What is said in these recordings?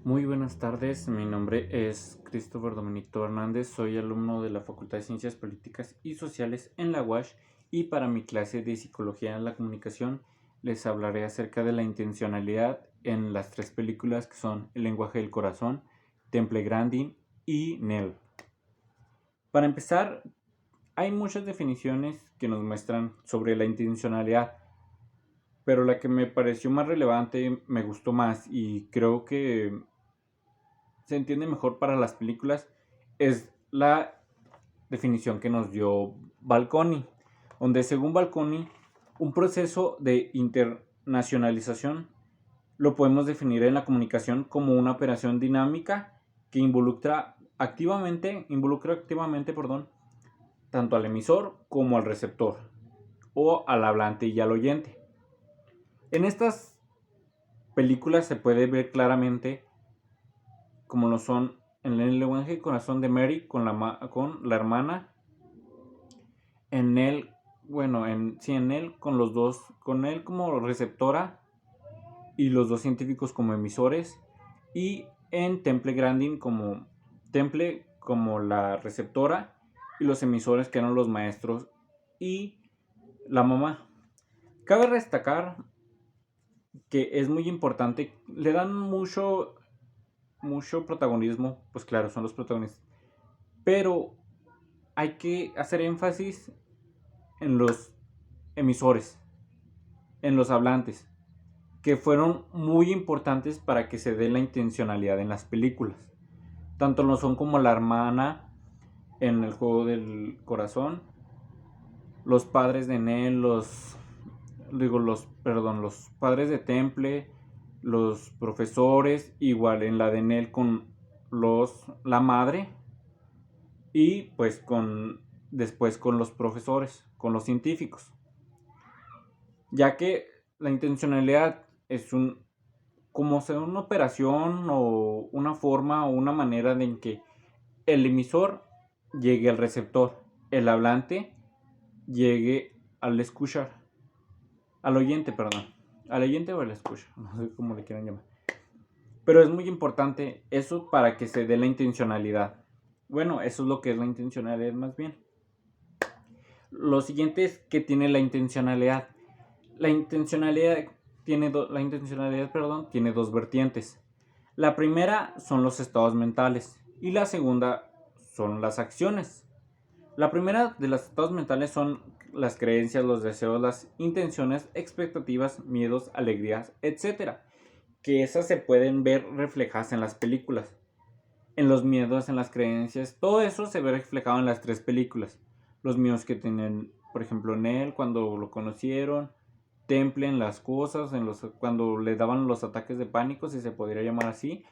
Muy buenas tardes, mi nombre es Christopher Dominito Hernández, soy alumno de la Facultad de Ciencias Políticas y Sociales en la UASH y para mi clase de Psicología en la Comunicación les hablaré acerca de la intencionalidad en las tres películas que son El lenguaje del corazón, Temple Grandin y Nell. Para empezar, hay muchas definiciones que nos muestran sobre la intencionalidad, pero la que me pareció más relevante, me gustó más y creo que se entiende mejor para las películas es la definición que nos dio Balconi, donde según Balconi, un proceso de internacionalización lo podemos definir en la comunicación como una operación dinámica que involucra activamente, tanto al emisor como al receptor, o al hablante y al oyente. En estas películas se puede ver claramente como lo son en el lenguaje del corazón de Mary con la hermana, en él, bueno, en él con los dos, con él como receptora y los dos científicos como emisores, y en Temple como la receptora y los emisores que eran los maestros y la mamá. Cabe destacar que es muy importante, le dan mucho protagonismo, pues claro, son los protagonistas, pero hay que hacer énfasis en los emisores, en los hablantes, que fueron muy importantes para que se dé la intencionalidad en las películas. Tanto lo son como la hermana en el juego del corazón, los padres de Nell, los padres de Temple, los profesores, igual en la de Nell con la madre y pues después con los profesores, con los científicos, ya que la intencionalidad es como sea una operación o una forma o una manera de en que el emisor llegue al receptor, el hablante llegue al escuchar, al oyente, perdón, al oyente o al escucha, no sé cómo le quieran llamar. Pero es muy importante eso para que se dé la intencionalidad. Bueno, eso es lo que es la intencionalidad más bien. Lo siguiente es que tiene la intencionalidad. La intencionalidad, tiene dos vertientes. La primera son los estados mentales y la segunda son las acciones. La primera de los estados mentales son las creencias, los deseos, las intenciones, expectativas, miedos, alegrías, etcétera, que esas se pueden ver reflejadas en las películas. En los miedos, en las creencias, todo eso se ve reflejado en las tres películas. Los miedos que tienen, por ejemplo, en él cuando lo conocieron, Temple en las cosas, cuando le daban los ataques de pánico, si se podría llamar así,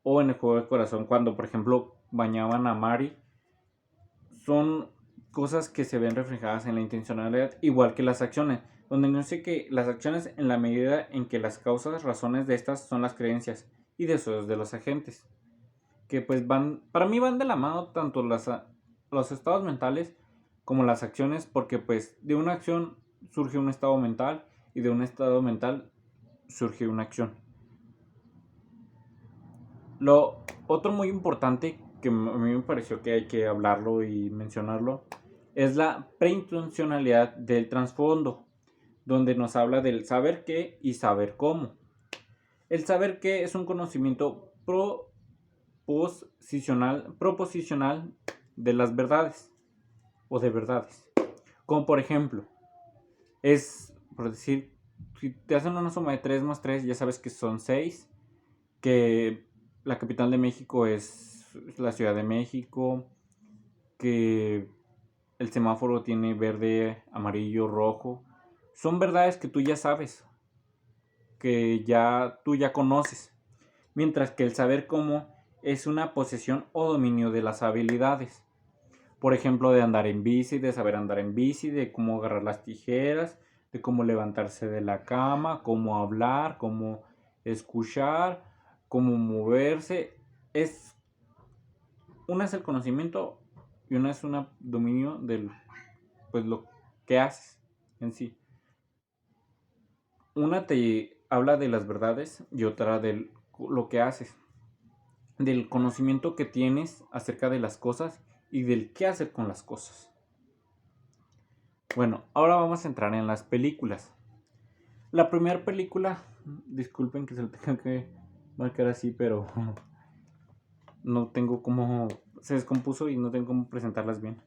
o en el juego del corazón, cuando, por ejemplo, bañaban a Mari. Son cosas que se ven reflejadas en la intencionalidad, igual que las acciones, donde no sé que las acciones en la medida en que las causas, razones de estas son las creencias y deseos de los agentes que pues para mí van de la mano tanto los estados mentales como las acciones, porque pues de una acción surge un estado mental y de un estado mental surge una acción. Lo otro muy importante que a mí me pareció que hay que hablarlo y mencionarlo es la preintencionalidad del trasfondo, donde nos habla del saber qué y saber cómo. El saber qué es un conocimiento proposicional de las verdades o de verdades. Como por ejemplo, por decir, si te hacen una suma de 3 más 3 ya sabes que son 6, que la capital de México es la Ciudad de México, que el semáforo tiene verde, amarillo, rojo. Son verdades que tú ya sabes, que tú ya conoces. Mientras que el saber cómo es una posesión o dominio de las habilidades. Por ejemplo, de andar en bici, de saber andar en bici, de cómo agarrar las tijeras, de cómo levantarse de la cama, cómo hablar, cómo escuchar, cómo moverse. Una es el conocimiento y una es un dominio del, pues, lo que haces en sí. Una te habla de las verdades y otra de lo que haces. del conocimiento que tienes acerca de las cosas y del qué hacer con las cosas. Bueno, ahora vamos a entrar en las películas. La primera película, disculpen que se lo tenga que marcar así, pero no tengo cómo, se descompuso y no tengo cómo presentarlas bien.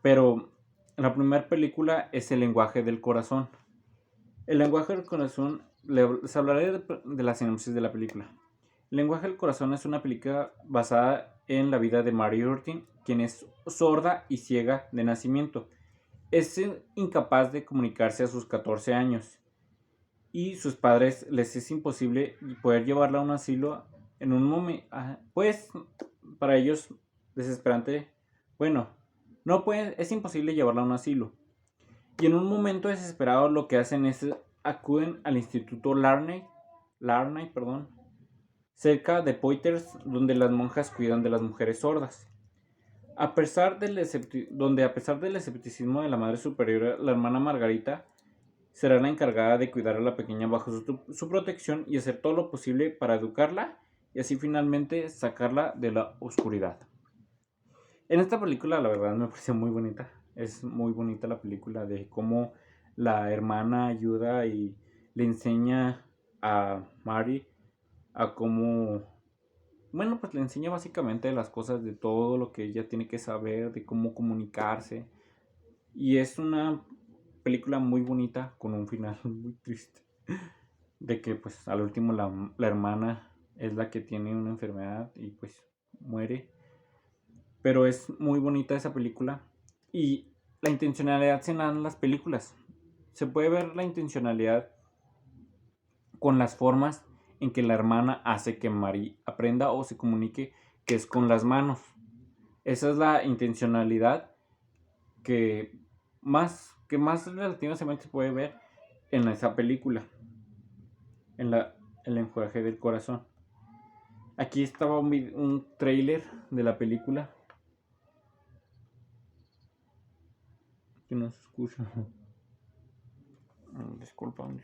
Pero la primera película es El lenguaje del corazón. El lenguaje del corazón, les hablaré de la sinopsis de la película. El lenguaje del corazón es una película basada en la vida de Mary Urtin, quien es sorda y ciega de nacimiento. Es incapaz de comunicarse a sus 14 años y sus padres les es imposible poder llevarla a un asilo en un momento, pues para ellos desesperante, bueno, no pueden, es imposible llevarla a un asilo. Y en un momento desesperado lo que hacen es acuden al instituto Larney, cerca de Poitiers, donde las monjas cuidan de las mujeres sordas. A pesar del escepticismo de la madre superiora, la hermana Margarita será la encargada de cuidar a la pequeña bajo su protección y hacer todo lo posible para educarla y así finalmente sacarla de la oscuridad. En esta película la verdad me pareció muy bonita. Es muy bonita la película de cómo la hermana ayuda y le enseña a Mary a cómo, bueno, pues le enseña básicamente las cosas de todo lo que ella tiene que saber, de cómo comunicarse. Y es una película muy bonita con un final muy triste. De que pues al último la hermana es la que tiene una enfermedad y pues muere. Pero es muy bonita esa película. Y la intencionalidad se da en las películas. Se puede ver la intencionalidad con las formas en que la hermana hace que Mari aprenda o se comunique, que es con las manos. Esa es la intencionalidad que más relativamente se puede ver en esa película, en el lenguaje del corazón. Aquí estaba un trailer de la película que no se escucha. Disculpa. No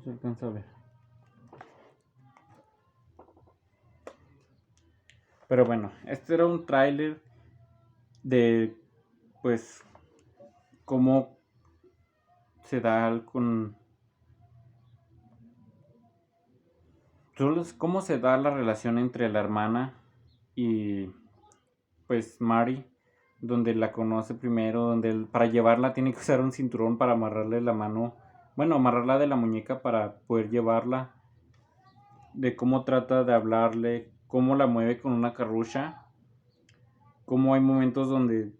se alcanza a ver. Pero bueno, este era un tráiler de pues cómo se da con cómo se da la relación entre la hermana y pues Mari, donde la conoce primero, donde para llevarla tiene que usar un cinturón para amarrarle la mano, bueno, amarrarla de la muñeca para poder llevarla, de cómo trata de hablarle, cómo la mueve con una carrucha, cómo hay momentos donde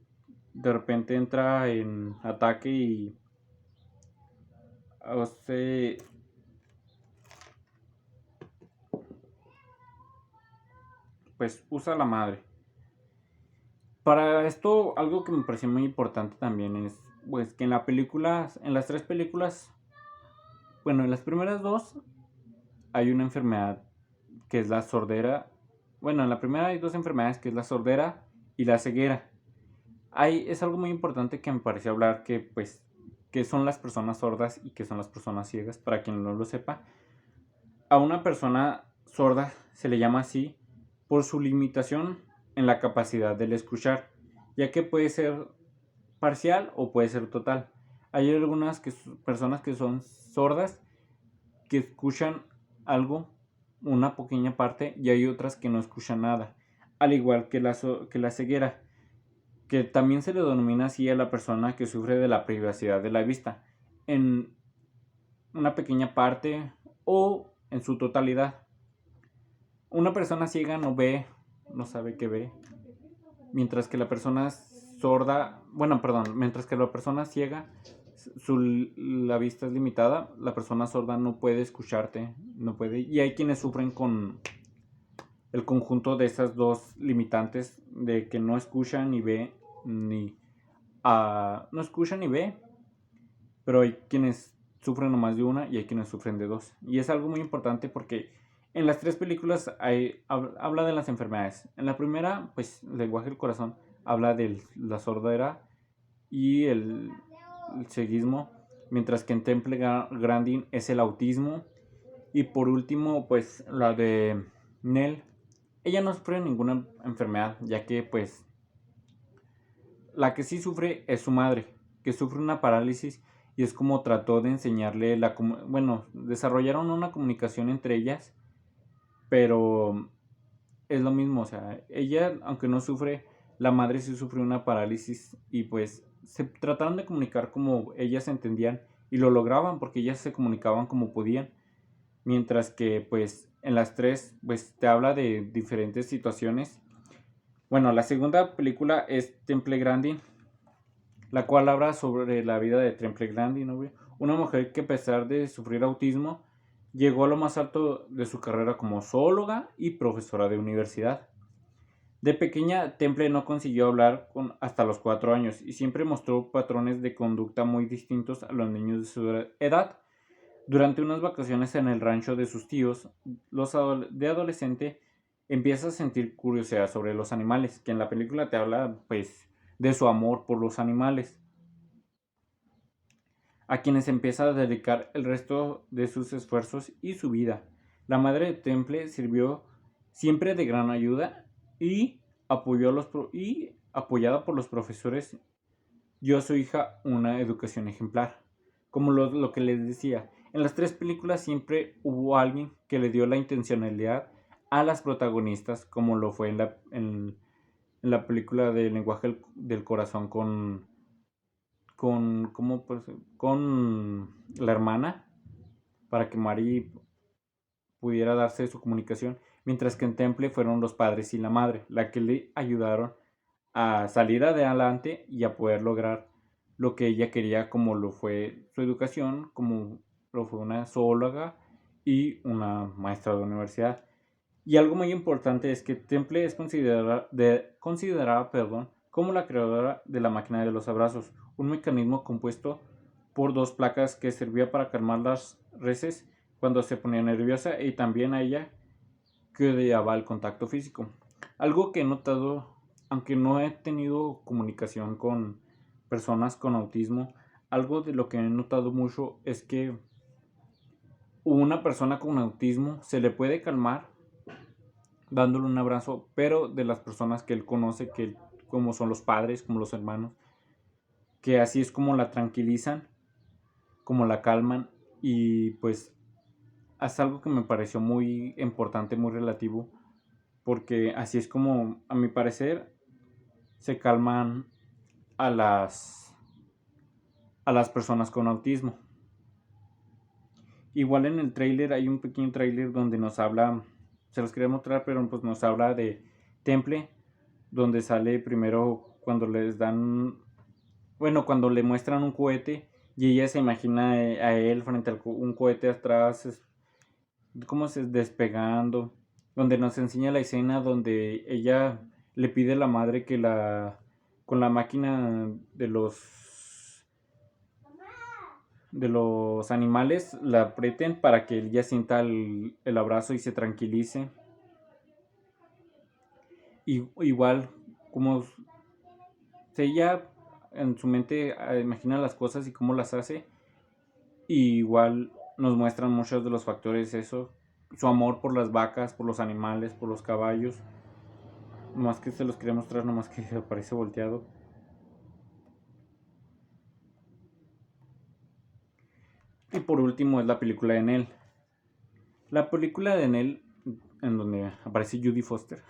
de repente entra en ataque y o sea, pues usa la madre. Para esto, algo que me pareció muy importante también es pues que en la película, en las tres películas, bueno, en las primeras dos hay una enfermedad que es la sordera. Bueno, en la primera hay dos enfermedades que es la sordera y la ceguera. Es algo muy importante que me pareció hablar que pues que son las personas sordas y que son las personas ciegas, para quien no lo sepa. A una persona sorda se le llama así por su limitación en la capacidad del escuchar, ya que puede ser parcial o puede ser total. Hay algunas personas que son sordas que escuchan algo, una pequeña parte, y hay otras que no escuchan nada, al igual que la ceguera, que también se le denomina así a la persona que sufre de la privacidad de la vista, en una pequeña parte o en su totalidad. Una persona ciega no ve, no sabe qué ve, mientras que la persona sorda, bueno, perdón, mientras que la persona ciega, la vista es limitada, la persona sorda no puede escucharte, no puede, y hay quienes sufren con el conjunto de esas dos limitantes, de que no escuchan ni ve, ni, no escuchan ni ve, pero hay quienes sufren nomás de una y hay quienes sufren de dos. Y es algo muy importante porque En las tres películas habla de las enfermedades. En la primera, pues, el lenguaje del corazón habla de la sordera y el ceguismo, mientras que en Temple Grandin es el autismo. Y por último, pues, la de Nell. Ella no sufre ninguna enfermedad, ya que, pues, la que sí sufre es su madre, que sufre una parálisis y es como trató de enseñarle bueno, desarrollaron una comunicación entre ellas, pero es lo mismo, o sea, ella, aunque no sufre, la madre sí sufre una parálisis y pues se trataron de comunicar como ellas entendían y lo lograban porque ellas se comunicaban como podían, mientras que pues en las tres pues te habla de diferentes situaciones. Bueno, la segunda película es Temple Grandin, la cual habla sobre la vida de Temple Grandin, ¿no? Una mujer que a pesar de sufrir autismo llegó a lo más alto de su carrera como zoóloga y profesora de universidad. De pequeña, Temple no consiguió hablar hasta los 4 años y siempre mostró patrones de conducta muy distintos a los niños de su edad. Durante unas vacaciones en el rancho de sus tíos, de adolescente empieza a sentir curiosidad sobre los animales, que en la película te habla pues de su amor por los animales, a quienes empieza a dedicar el resto de sus esfuerzos y su vida. La madre de Temple sirvió siempre de gran ayuda y, apoyada por los profesores, dio a su hija una educación ejemplar. Como lo que les decía, en las tres películas siempre hubo alguien que le dio la intencionalidad a las protagonistas, como lo fue en la película de Lenguaje del Corazón ¿cómo, pues, con la hermana, para que Mari pudiera darse su comunicación, mientras que en Temple fueron los padres y la madre, la que le ayudaron a salir adelante y a poder lograr lo que ella quería, como lo fue su educación, como lo fue una zoóloga y una maestra de universidad. Y algo muy importante es que Temple es considerada, como la creadora de la máquina de los abrazos, un mecanismo compuesto por dos placas que servía para calmar las reses cuando se ponía nerviosa y también a ella que odiaba el contacto físico. Algo que he notado, aunque no he tenido comunicación con personas con autismo, algo de lo que he notado mucho es que una persona con autismo se le puede calmar dándole un abrazo, pero de las personas que él conoce, como son los padres, como los hermanos, que así es como la tranquilizan, como la calman y pues es algo que me pareció muy importante, muy relativo, porque así es como, a mi parecer, se calman a a las personas con autismo. Igual en el tráiler hay un pequeño tráiler donde nos habla, se los quería mostrar, pero pues nos habla de Temple, donde sale primero cuando les dan, bueno, cuando le muestran un cohete y ella se imagina a él frente a un cohete atrás, como se despegando, donde nos enseña la escena donde ella le pide a la madre que con la máquina de los animales la aprieten para que ella sienta el abrazo y se tranquilice. Y igual, como ella en su mente imagina las cosas y cómo las hace, y igual nos muestran muchos de los factores eso, su amor por las vacas, por los animales, por los caballos. Nomás que se los quería mostrar, nomás que aparece volteado. Y por último es la película de Nell. La película de Nell, en donde aparece Judy Foster,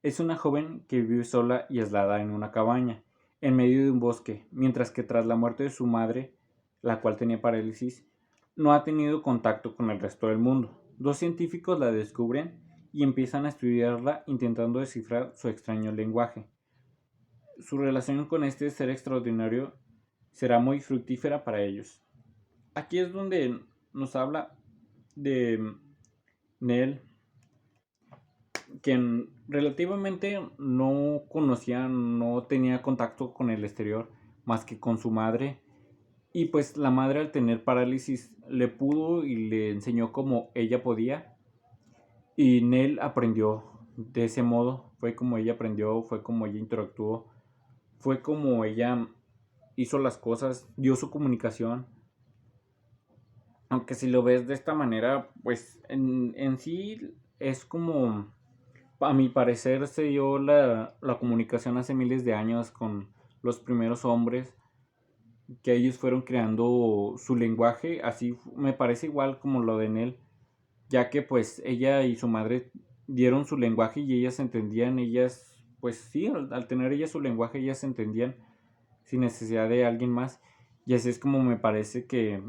es una joven que vive sola y aislada en una cabaña, en medio de un bosque, mientras que tras la muerte de su madre, la cual tenía parálisis, no ha tenido contacto con el resto del mundo. Dos científicos la descubren y empiezan a estudiarla intentando descifrar su extraño lenguaje. Su relación con este ser extraordinario será muy fructífera para ellos. Aquí es donde nos habla de Nell, quien relativamente no conocía, no tenía contacto con el exterior más que con su madre. Y pues la madre, al tener parálisis, le pudo y le enseñó como ella podía. Y Nell aprendió de ese modo, fue como ella aprendió, fue como ella interactuó, fue como ella hizo las cosas, dio su comunicación. Aunque si lo ves de esta manera, pues en sí es como, a mi parecer, se dio la comunicación hace miles de años con los primeros hombres, que ellos fueron creando su lenguaje, así me parece igual como lo de Nell, ya que pues ella y su madre dieron su lenguaje y ellas se entendían, ellas, pues sí, al tener ellas su lenguaje, ellas se entendían sin necesidad de alguien más. Y así es como me parece que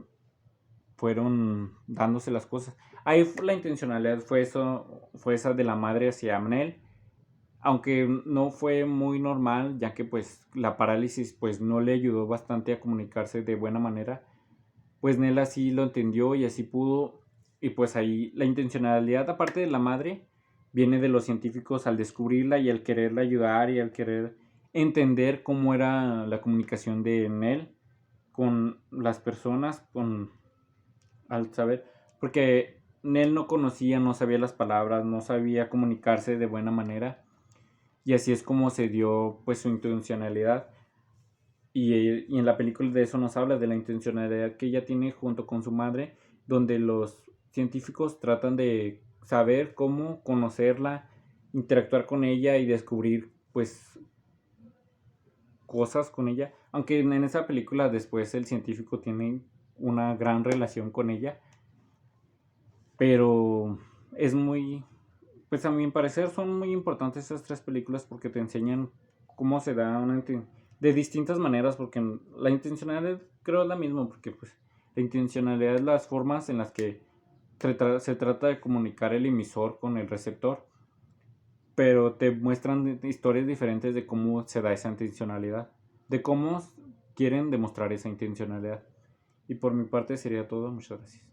fueron dándose las cosas. Ahí la intencionalidad fue eso, fue esa de la madre hacia Amnel, aunque no fue muy normal, ya que pues la parálisis pues no le ayudó bastante a comunicarse de buena manera, pues Nel así lo entendió y así pudo, y pues ahí la intencionalidad aparte de la madre viene de los científicos al descubrirla y al quererla ayudar y al querer entender cómo era la comunicación de Nel con las personas, con al saber, porque Nell no conocía, no sabía las palabras, no sabía comunicarse de buena manera, y así es como se dio pues su intencionalidad. Y en la película de eso nos habla de la intencionalidad que ella tiene junto con su madre, donde los científicos tratan de saber cómo conocerla, interactuar con ella y descubrir pues cosas con ella, aunque en esa película después el científico tiene una gran relación con ella, pero es muy, pues a mi parecer son muy importantes esas tres películas porque te enseñan cómo se da de distintas maneras, porque la intencionalidad creo es la misma, porque pues la intencionalidad es las formas en las que se trata de comunicar el emisor con el receptor, pero te muestran historias diferentes de cómo se da esa intencionalidad, de cómo quieren demostrar esa intencionalidad. Y por mi parte sería todo, muchas gracias.